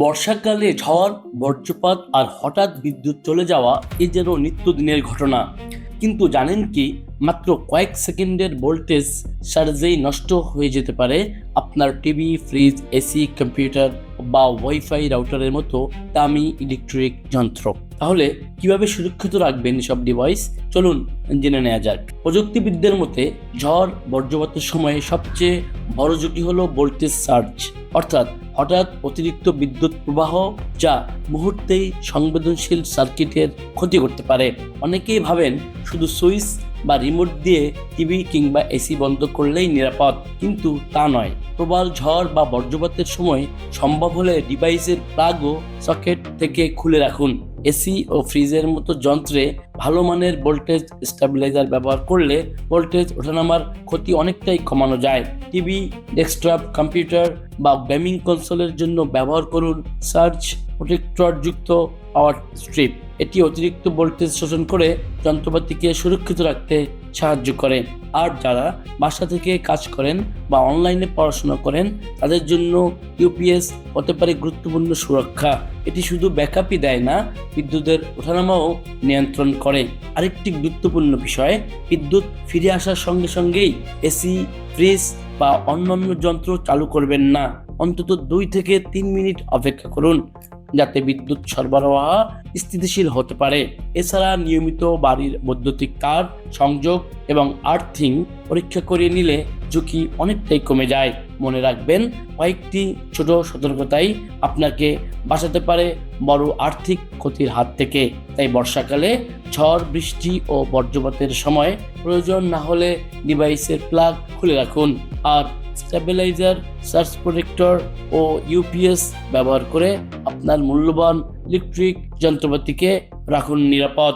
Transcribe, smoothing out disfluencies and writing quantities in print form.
বর্ষাকালে ঝড়, বজ্রপাত আর হঠাৎ বিদ্যুৎ চলে যাওয়া এ যেন নিত্যদিনের ঘটনা। কিন্তু জানেন কি, মাত্র কয়েক সেকেন্ডের ভোল্টেজ সার্জেই নষ্ট হয়ে যেতে পারে আপনার টিভি, ফ্রিজ, এসি, কম্পিউটার বা ওয়াইফাই রাউটারের মতো দামি ইলেকট্রিক যন্ত্র। তাহলে কিভাবে সুরক্ষিত রাখবেন এসব ডিভাইস? চলুন জেনে নেওয়া যাক। প্রযুক্তিবিদদের মতে ঝড়, বজ্রপাতের সময়ে সবচেয়ে বড় ঝুঁকি হলো ভোল্টেজ সার্জ, অর্থাৎ হঠাৎ অতিরিক্ত বিদ্যুৎ প্রবাহ, যা মুহূর্তেই সংবেদনশীল সার্কিটের ক্ষতি করতে পারে। অনেকেই ভাবেন শুধু সুইচ বা রিমোট দিয়ে টিভি কিংবা এসি বন্ধ করলেই নিরাপদ, কিন্তু তা নয়। প্রবল ঝড় বা বজ্রপাতের সময় সম্ভব হলে ডিভাইসের প্লাগ ও সকেট থেকে খুলে রাখুন। এসি ও ফ্রিজের মতো যন্ত্রে ভালো মানের ভোল্টেজ স্টেবিলাইজার ব্যবহার করলে ভোল্টেজ ওঠানামার ক্ষতি অনেকটাই কমানো যায়। টিভি, ডেস্কটপ, কম্পিউটার বা গেমিং কনসোলের জন্য ব্যবহার করুন সার্জ প্রোটেক্টর যুক্ত পাওয়ার স্ট্রিপ। এটি অতিরিক্ত ভোল্টেজ শোষণ করে যন্ত্রপাতিকে সুরক্ষিত রাখতে সাহায্য করে। আর যারা বাসা থেকে কাজ করেন বা অনলাইনে পড়াশোনা করেন, তাদের জন্য ইউপিএস হতে পারে গুরুত্বপূর্ণ সুরক্ষা। এটি শুধু ব্যাকআপই দেয় না, বিদ্যুতের ওঠানামাও নিয়ন্ত্রণ করে। আরেকটি গুরুত্বপূর্ণ বিষয়, বিদ্যুৎ ফিরে আসার সঙ্গে সঙ্গেই এসি, ফ্রিজ বা অন্যান্য যন্ত্র চালু করবেন না। অন্তত 2 থেকে 3 মিনিট অপেক্ষা করুন, যাতে বিদ্যুৎ সরবরাহ স্থিতিশীল হতে পারে। এছাড়া নিয়মিত বাড়ির বৈদ্যুতিক তার সংযোগ এবং আর্থিং পরীক্ষা করিয়ে নিলে ঝুঁকি অনেকটাই কমে যায়। মনে রাখবেন, কয়েকটি ছোট সতর্কতাই আপনাকে বাঁচাতে পারে বড় আর্থিক ক্ষতির হাত থেকে। তাই বর্ষাকালে ঝড়, বৃষ্টি ও বজ্রপাতের সময় প্রয়োজন না হলে ডিভাইসের প্লাগ খুলে রাখুন, আর স্টেবিলাইজার, সার্জ প্রোটেক্টর ও ইউপিএস ব্যবহার করে আপনার মূল্যবান ইলেকট্রিক যন্ত্রপাতিকে রাখুন নিরাপদ।